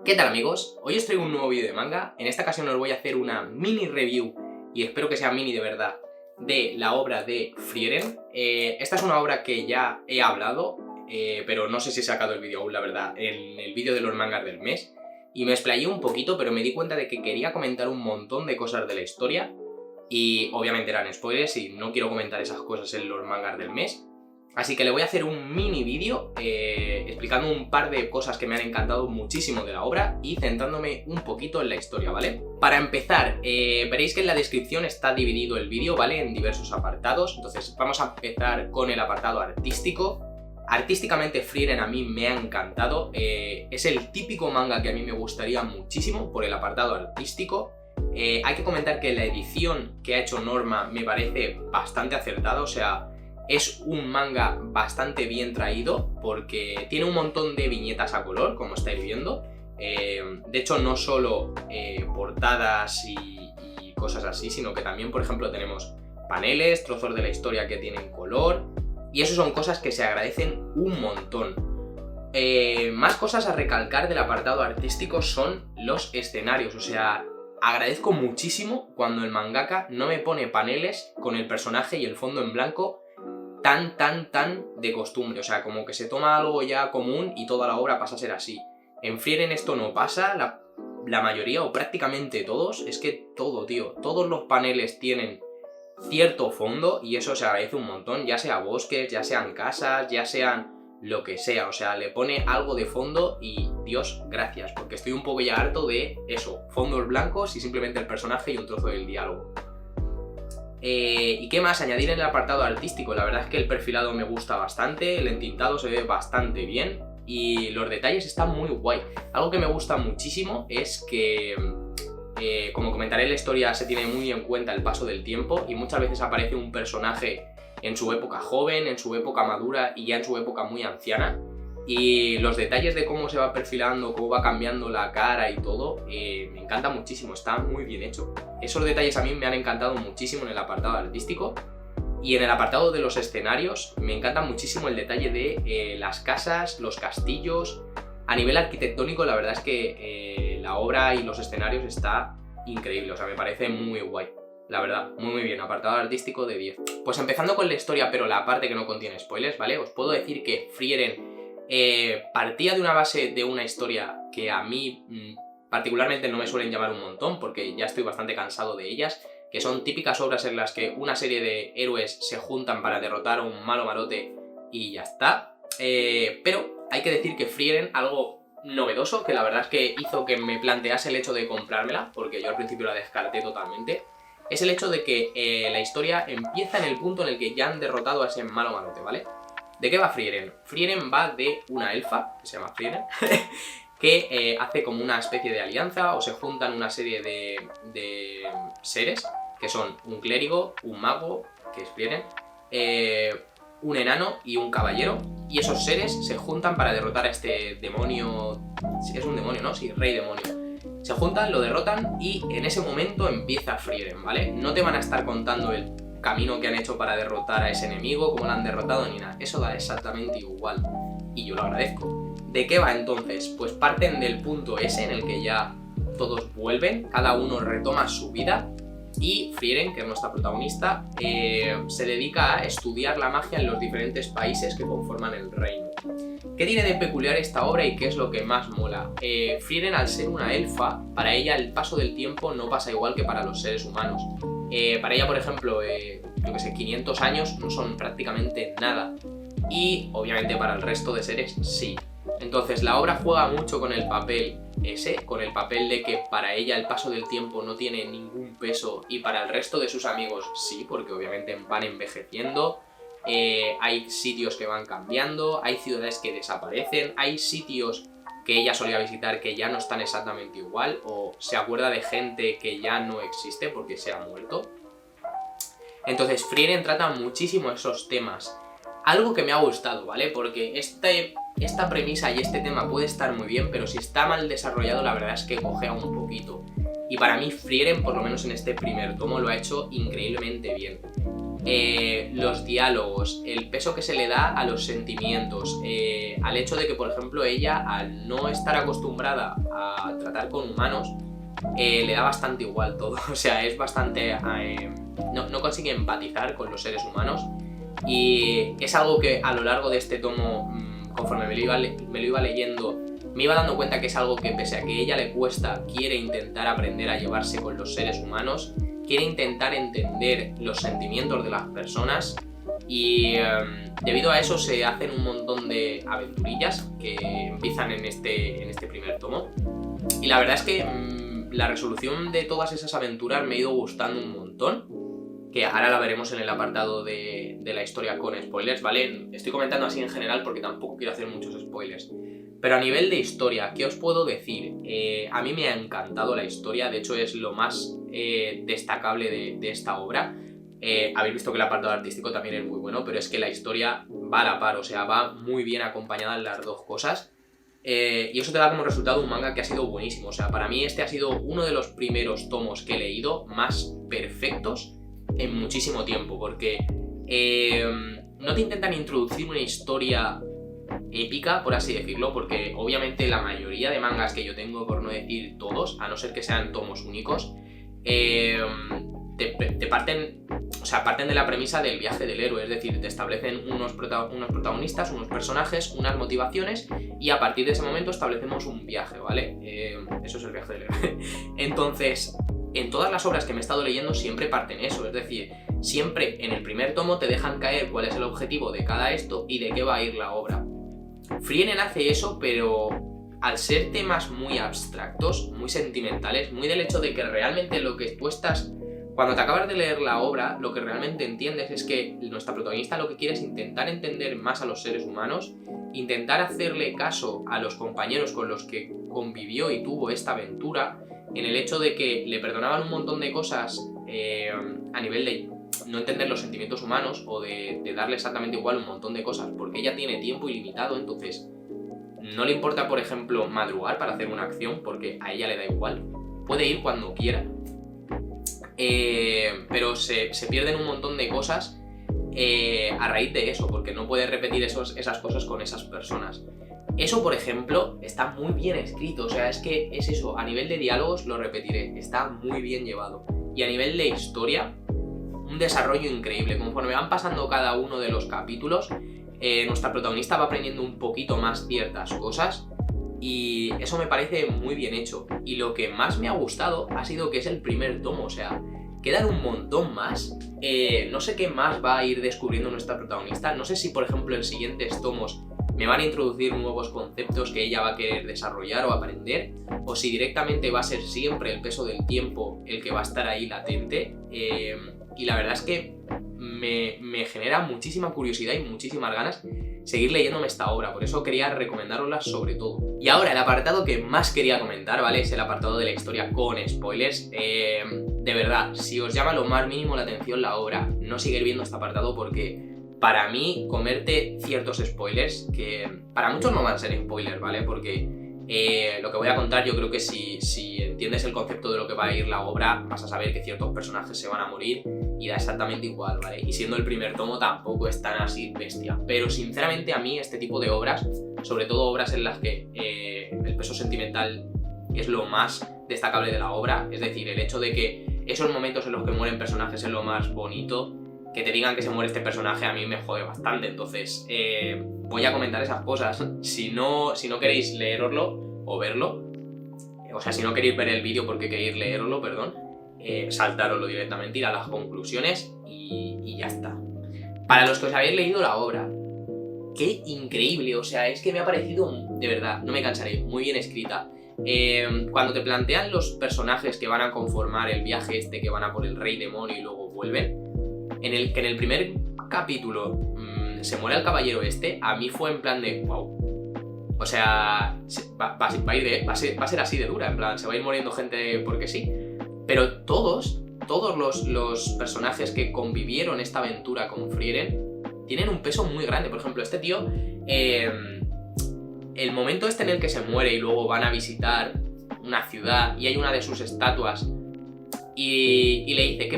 ¿Qué tal amigos? Hoy os traigo un nuevo vídeo de manga. En esta ocasión os voy a hacer una mini review, y espero que sea mini de verdad, de la obra de Frieren. Esta es una obra que ya he hablado, pero no sé si he sacado el vídeo aún, la verdad, en el vídeo de los mangas del mes. Y me explayé un poquito, pero me di cuenta de que quería comentar un montón de cosas de la historia. Y obviamente eran spoilers y no quiero comentar esas cosas en los mangas del mes. Así que le voy a hacer un mini vídeo explicando un par de cosas que me han encantado muchísimo de la obra y centrándome un poquito en la historia, ¿vale? Para empezar, veréis que en la descripción está dividido el vídeo, ¿vale? En diversos apartados. Entonces vamos a empezar con el apartado artístico. Artísticamente Frieren a mí me ha encantado. Es el típico manga que a mí me gustaría muchísimo por el apartado artístico. Hay que comentar que la edición que ha hecho Norma me parece bastante acertada, o sea, es un manga bastante bien traído porque tiene un montón de viñetas a color, como estáis viendo. De hecho, no solo portadas y cosas así, sino que también, por ejemplo, tenemos paneles, trozos de la historia que tienen color, y eso son cosas que se agradecen un montón. Más cosas a recalcar del apartado artístico son los escenarios, o sea, agradezco muchísimo cuando el mangaka no me pone paneles con el personaje y el fondo en blanco tan de costumbre, o sea, como que se toma algo ya común y toda la obra pasa a ser así. En Frieren esto no pasa, la mayoría o prácticamente todos, es que todo, tío, todos los paneles tienen cierto fondo y eso se agradece un montón, ya sea bosques, ya sean casas, ya sean lo que sea, o sea, le pone algo de fondo y Dios, gracias, porque estoy un poco ya harto de eso, fondos blancos y simplemente el personaje y un trozo del diálogo. ¿Y qué más? Añadir en el apartado artístico, la verdad es que el perfilado me gusta bastante, el entintado se ve bastante bien y los detalles están muy guay. Algo que me gusta muchísimo es que, como comentaré en la historia, se tiene muy en cuenta el paso del tiempo y muchas veces aparece un personaje en su época joven, en su época madura y ya en su época muy anciana. Y los detalles de cómo se va perfilando, cómo va cambiando la cara y todo, me encanta muchísimo, está muy bien hecho. Esos detalles a mí me han encantado muchísimo en el apartado artístico. Y en el apartado de los escenarios, me encanta muchísimo el detalle de las casas, los castillos. A nivel arquitectónico, la verdad es que la obra y los escenarios está increíble, o sea, me parece muy guay. La verdad, muy bien, apartado artístico de 10. Pues empezando con la historia, pero la parte que no contiene spoilers, ¿vale? Os puedo decir que Frieren partía de una base de una historia que a mí particularmente no me suelen llamar un montón porque ya estoy bastante cansado de ellas, que son típicas obras en las que una serie de héroes se juntan para derrotar a un malo malote y ya está. Pero hay que decir que Frieren, algo novedoso, que la verdad es que hizo que me plantease el hecho de comprármela, porque yo al principio la descarté totalmente, es el hecho de que la historia empieza en el punto en el que ya han derrotado a ese malo malote, ¿vale? ¿De qué va Frieren? Frieren va de una elfa, que se llama Frieren, que hace como una especie de alianza o se juntan una serie de seres, que son un clérigo, un mago, que es Frieren, un enano y un caballero, y esos seres se juntan para derrotar a este demonio. Sí, es un demonio, ¿no? Sí, rey demonio. Se juntan, lo derrotan y en ese momento empieza Frieren, ¿vale? No te van a estar contando el camino que han hecho para derrotar a ese enemigo, cómo lo han derrotado ni nada, eso da exactamente igual y yo lo agradezco. ¿De qué va entonces? Pues parten del punto ese en el que ya todos vuelven, cada uno retoma su vida y Frieren, que es nuestra protagonista, se dedica a estudiar la magia en los diferentes países que conforman el reino. ¿Qué tiene de peculiar esta obra y qué es lo que más mola? Frieren, al ser una elfa, para ella el paso del tiempo no pasa igual que para los seres humanos. Para ella, por ejemplo, yo que sé, 500 años no son prácticamente nada. Y obviamente para el resto de seres sí. Entonces la obra juega mucho con el papel ese, con el papel de que para ella el paso del tiempo no tiene ningún peso y para el resto de sus amigos sí, porque obviamente van envejeciendo. Hay sitios que van cambiando, hay ciudades que desaparecen, hay sitios que ella solía visitar que ya no están exactamente igual, o se acuerda de gente que ya no existe porque se ha muerto. Entonces Frieren trata muchísimo esos temas. Algo que me ha gustado, ¿vale? Porque esta premisa y este tema puede estar muy bien, pero si está mal desarrollado la verdad es que cojea un poquito. Y para mí Frieren, por lo menos en este primer tomo, lo ha hecho increíblemente bien. los diálogos, el peso que se le da a los sentimientos, al hecho de que, por ejemplo, ella, al no estar acostumbrada a tratar con humanos, le da bastante igual todo. O sea, es bastante... no consigue empatizar con los seres humanos, y es algo que a lo largo de este tomo, conforme me lo iba leyendo, me iba dando cuenta que es algo que, pese a que a ella le cuesta, quiere intentar aprender a llevarse con los seres humanos, quiere intentar entender los sentimientos de las personas, y debido a eso se hacen un montón de aventurillas que empiezan en este primer tomo. Y la verdad es que la resolución de todas esas aventuras me ha ido gustando un montón, que ahora la veremos en el apartado de la historia con spoilers, ¿vale? Estoy comentando así en general porque tampoco quiero hacer muchos spoilers. Pero a nivel de historia, ¿qué os puedo decir? A mí me ha encantado la historia, de hecho es lo más destacable de esta obra. Habéis visto que el apartado artístico también es muy bueno, pero es que la historia va a la par, o sea, va muy bien acompañada en las dos cosas. Y eso te da como resultado un manga que ha sido buenísimo. O sea, para mí este ha sido uno de los primeros tomos que he leído más perfectos en muchísimo tiempo, porque no te intentan introducir una historia épica, por así decirlo, porque obviamente la mayoría de mangas que yo tengo, por no decir todos, a no ser que sean tomos únicos, te parten, o sea, parten de la premisa del viaje del héroe, es decir, te establecen unos protagonistas, unos personajes, unas motivaciones, y a partir de ese momento establecemos un viaje, ¿vale? Eso es el viaje del héroe. Entonces, en todas las obras que me he estado leyendo siempre parten eso, es decir, siempre en el primer tomo te dejan caer cuál es el objetivo de cada esto y de qué va a ir la obra. Frieren hace eso, pero al ser temas muy abstractos, muy sentimentales, muy del hecho de que realmente lo que tú estás... Cuando te acabas de leer la obra, lo que realmente entiendes es que nuestra protagonista lo que quiere es intentar entender más a los seres humanos, intentar hacerle caso a los compañeros con los que convivió y tuvo esta aventura, en el hecho de que le perdonaban un montón de cosas a nivel de no entender los sentimientos humanos, o de darle exactamente igual un montón de cosas, porque ella tiene tiempo ilimitado, entonces no le importa, por ejemplo, madrugar para hacer una acción, porque a ella le da igual, puede ir cuando quiera, pero se pierden un montón de cosas a raíz de eso, porque no puede repetir esas cosas con esas personas. Eso, por ejemplo, está muy bien escrito, o sea, es que es eso, a nivel de diálogos, lo repetiré, está muy bien llevado. Y a nivel de historia, un desarrollo increíble. Conforme van pasando cada uno de los capítulos, nuestra protagonista va aprendiendo un poquito más ciertas cosas, y eso me parece muy bien hecho. Y lo que más me ha gustado ha sido que es el primer tomo, o sea, quedan un montón más. No sé qué más va a ir descubriendo nuestra protagonista, no sé si, por ejemplo, en siguientes tomos me van a introducir nuevos conceptos que ella va a querer desarrollar o aprender, o si directamente va a ser siempre el peso del tiempo el que va a estar ahí latente. Y la verdad es que me genera muchísima curiosidad y muchísimas ganas seguir leyéndome esta obra, por eso quería recomendarosla sobre todo. Y ahora el apartado que más quería comentar, ¿vale? Es el apartado de la historia con spoilers. De verdad, si os llama lo más mínimo la atención la obra, no seguir viendo este apartado, porque para mí comerte ciertos spoilers, que para muchos no van a ser spoilers, ¿vale? Porque lo que voy a contar, yo creo que si entiendes el concepto de lo que va a ir la obra, vas a saber que ciertos personajes se van a morir y da exactamente igual, ¿vale? Y siendo el primer tomo tampoco es tan así bestia. Pero sinceramente a mí este tipo de obras, sobre todo obras en las que el peso sentimental es lo más destacable de la obra, es decir, el hecho de que esos momentos en los que mueren personajes es lo más bonito, que te digan que se muere este personaje a mí me jode bastante. Entonces voy a comentar esas cosas. Si no queréis leeroslo o verlo, o sea, si no queréis ver el vídeo porque queréis leerlo, perdón, saltároslo directamente, ir a las conclusiones y ya está. Para los que os habéis leído la obra, qué increíble, o sea, es que me ha parecido, de verdad, no me cansaré, muy bien escrita. Cuando te plantean los personajes que van a conformar el viaje este, que van a por el rey demonio y luego vuelven, en el primer capítulo se muere el caballero este, a mí fue en plan de wow. O sea, va a ser así de dura, en plan, se va a ir muriendo gente porque sí. Pero todos los personajes que convivieron esta aventura con Frieren tienen un peso muy grande. Por ejemplo, este tío, el momento este en el que se muere y luego van a visitar una ciudad y hay una de sus estatuas y le dice,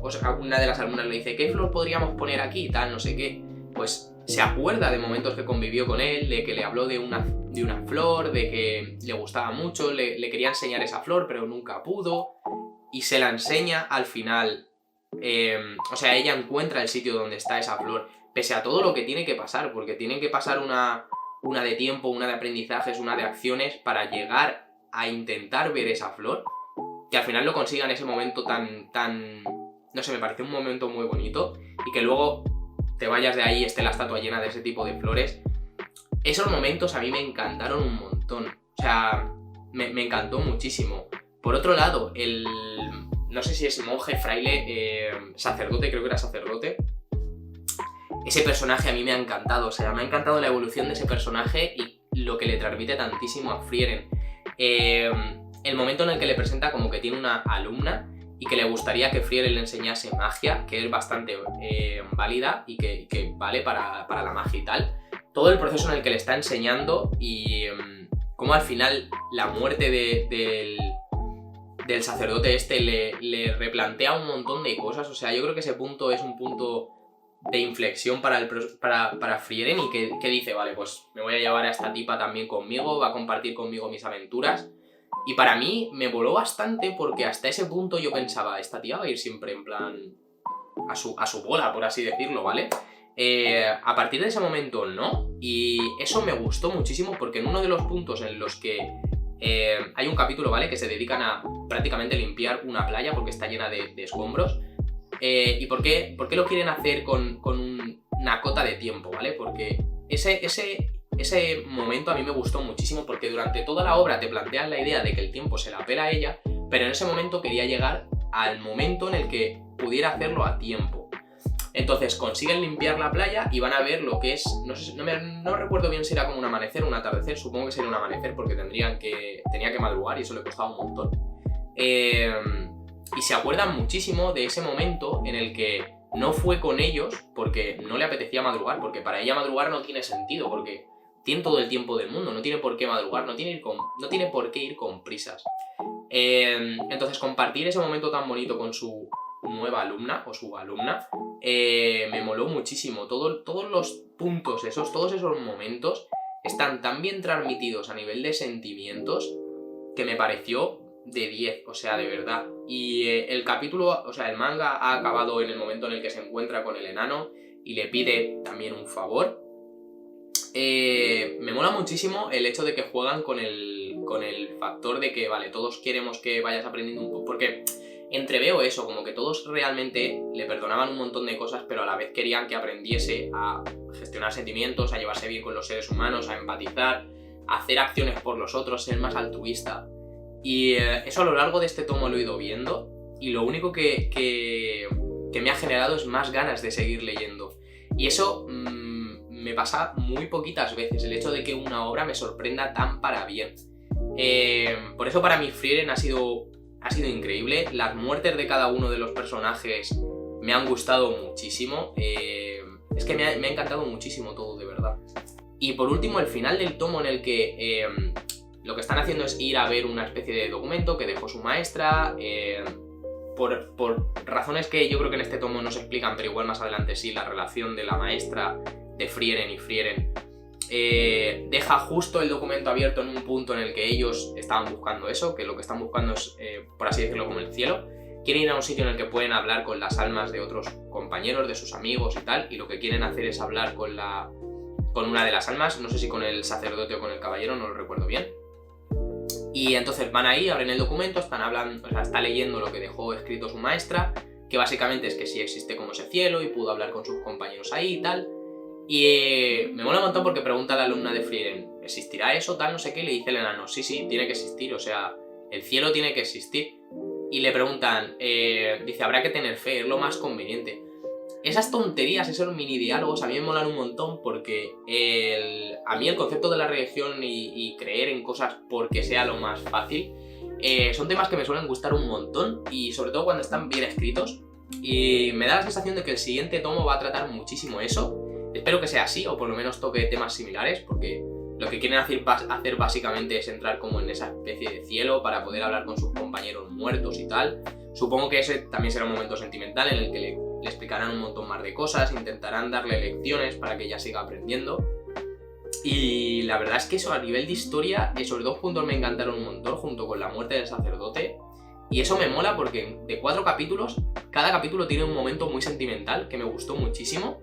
o sea, una de las alumnas le dice, ¿qué flor podríamos poner aquí? Tal, no sé qué. Pues se acuerda de momentos que convivió con él, de que le habló de una flor, de que le gustaba mucho, le quería enseñar esa flor, pero nunca pudo. Y se la enseña al final. O sea, ella encuentra el sitio donde está esa flor, pese a todo lo que tiene que pasar, porque tiene que pasar una de tiempo, una de aprendizajes, una de acciones para llegar a intentar ver esa flor, que al final lo consiga en ese momento tan... No sé, me pareció un momento muy bonito, y que luego te vayas de ahí y esté la estatua llena de ese tipo de flores. Esos momentos a mí me encantaron un montón, o sea, me encantó muchísimo. Por otro lado, no sé si es monje, fraile, sacerdote, creo que era sacerdote. Ese personaje a mí me ha encantado, o sea, me ha encantado la evolución de ese personaje y lo que le transmite tantísimo a Frieren. El momento en el que le presenta como que tiene una alumna y que le gustaría que Frieren le enseñase magia, que es bastante válida y que vale para la magia y tal. Todo el proceso en el que le está enseñando y cómo al final la muerte del sacerdote le replantea un montón de cosas. O sea, yo creo que ese punto es un punto de inflexión para Frieren, y que dice, vale, pues me voy a llevar a esta tipa también conmigo, va a compartir conmigo mis aventuras. Y para mí me voló bastante, porque hasta ese punto yo pensaba, esta tía va a ir siempre en plan a su bola, por así decirlo, ¿vale? A partir de ese momento no, y eso me gustó muchísimo, porque en uno de los puntos en los que hay un capítulo, ¿vale?, que se dedican a prácticamente limpiar una playa porque está llena de escombros. ¿Y por qué lo quieren hacer con una cota de tiempo, ¿vale? Porque ese momento a mí me gustó muchísimo, porque durante toda la obra te plantean la idea de que el tiempo se la pela a ella, pero en ese momento quería llegar al momento en el que pudiera hacerlo a tiempo. Entonces consiguen limpiar la playa y van a ver lo que es, no recuerdo bien si era como un amanecer o un atardecer, supongo que sería un amanecer porque tenía que madrugar y eso le costaba un montón. Y se acuerdan muchísimo de ese momento en el que no fue con ellos porque no le apetecía madrugar, porque para ella madrugar no tiene sentido, porque tiene todo el tiempo del mundo, no tiene por qué madrugar, no tiene por qué ir con prisas. Entonces compartir ese momento tan bonito con su nueva alumna o su alumna me moló muchísimo. Todos los puntos todos esos momentos están tan bien transmitidos a nivel de sentimientos que me pareció de 10, o sea, de verdad. Y el capítulo, o sea, el manga ha acabado en el momento en el que se encuentra con el enano y le pide también un favor. Me mola muchísimo el hecho de que juegan con el factor de que, vale, todos queremos que vayas aprendiendo un poco, porque entreveo eso, como que todos realmente le perdonaban un montón de cosas, pero a la vez querían que aprendiese a gestionar sentimientos, a llevarse bien con los seres humanos, a empatizar, a hacer acciones por los otros, ser más altruista. Y eso a lo largo de este tomo lo he ido viendo, y lo único que me ha generado es más ganas de seguir leyendo. Y eso me pasa muy poquitas veces, el hecho de que una obra me sorprenda tan para bien. Por eso para mí Frieren ha sido increíble. Las muertes de cada uno de los personajes me han gustado muchísimo. Es que me ha encantado muchísimo todo, de verdad. Y por último, el final del tomo, en el que lo que están haciendo es ir a ver una especie de documento que dejó su maestra. Por razones que yo creo que en este tomo no se explican, pero igual más adelante sí, la relación de la maestra de Frieren y Frieren deja justo el documento abierto en un punto en el que ellos estaban buscando eso, que lo que están buscando es, por así decirlo, como el cielo. Quieren ir a un sitio en el que pueden hablar con las almas de otros compañeros, de sus amigos y tal, y lo que quieren hacer es hablar con una de las almas, no sé si con el sacerdote o con el caballero, no lo recuerdo bien. Y entonces van ahí, abren el documento, está leyendo lo que dejó escrito su maestra, que básicamente es que sí existe como ese cielo y pudo hablar con sus compañeros ahí y tal. Y me mola un montón porque pregunta a la alumna de Frieren, ¿existirá eso, tal, no sé qué? Y le dice el enano, sí, tiene que existir, o sea, el cielo tiene que existir. Y le preguntan, dice, habrá que tener fe, es lo más conveniente. Esas tonterías, esos mini diálogos a mí me molan un montón, porque a mí el concepto de la religión y creer en cosas porque sea lo más fácil son temas que me suelen gustar un montón, y sobre todo cuando están bien escritos, y me da la sensación de que el siguiente tomo va a tratar muchísimo eso. Espero que sea así, o por lo menos toque temas similares, porque lo que quieren hacer básicamente es entrar como en esa especie de cielo para poder hablar con sus compañeros muertos y tal. Supongo que ese también será un momento sentimental en el que le explicarán un montón más de cosas, intentarán darle lecciones para que ella siga aprendiendo. Y la verdad es que eso a nivel de historia, esos 2 puntos me encantaron un montón junto con la muerte del sacerdote. Y eso me mola porque de 4 capítulos, cada capítulo tiene un momento muy sentimental que me gustó muchísimo.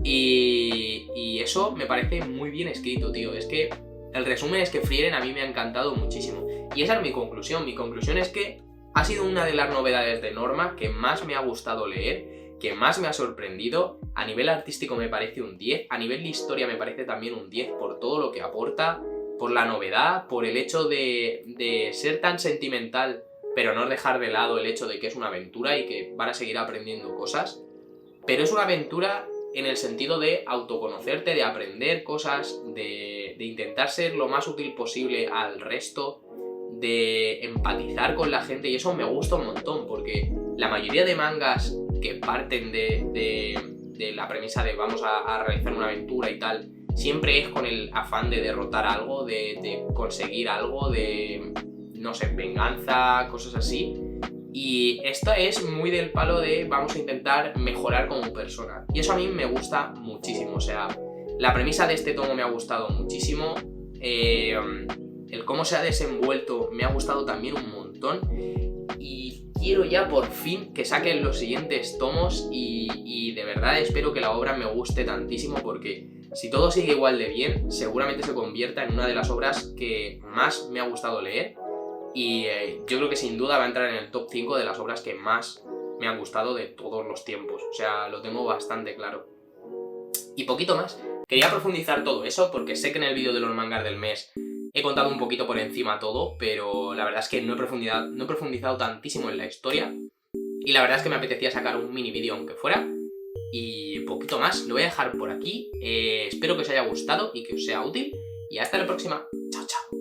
Y eso me parece muy bien escrito, tío. Es que el resumen es que Frieren a mí me ha encantado muchísimo. Y esa es mi conclusión. Mi conclusión es que ha sido una de las novedades de Norma que más me ha gustado leer, que más me ha sorprendido. A nivel artístico me parece un 10, a nivel de historia me parece también un 10 por todo lo que aporta, por la novedad, por el hecho de ser tan sentimental, pero no dejar de lado el hecho de que es una aventura y que van a seguir aprendiendo cosas. Pero es una aventura en el sentido de autoconocerte, de aprender cosas, de intentar ser lo más útil posible al resto, de empatizar con la gente, y eso me gusta un montón, porque la mayoría de mangas que parten de la premisa de vamos a realizar una aventura y tal, siempre es con el afán de derrotar algo, de conseguir algo, de, no sé, venganza, cosas así. Y esta es muy del palo de vamos a intentar mejorar como persona. Y eso a mí me gusta muchísimo. O sea, la premisa de este tomo me ha gustado muchísimo. El cómo se ha desenvuelto me ha gustado también un montón. Y quiero ya por fin que saquen los siguientes tomos. Y de verdad espero que la obra me guste tantísimo, porque si todo sigue igual de bien, seguramente se convierta en una de las obras que más me ha gustado leer. Y yo creo que sin duda va a entrar en el top 5 de las obras que más me han gustado de todos los tiempos. O sea, lo tengo bastante claro. Y poquito más. Quería profundizar todo eso porque sé que en el vídeo de los mangas del mes he contado un poquito por encima todo, pero la verdad es que no he profundizado tantísimo en la historia. Y la verdad es que me apetecía sacar un mini vídeo aunque fuera. Y poquito más. Lo voy a dejar por aquí. Espero que os haya gustado y que os sea útil. Y hasta la próxima. Chao, chao.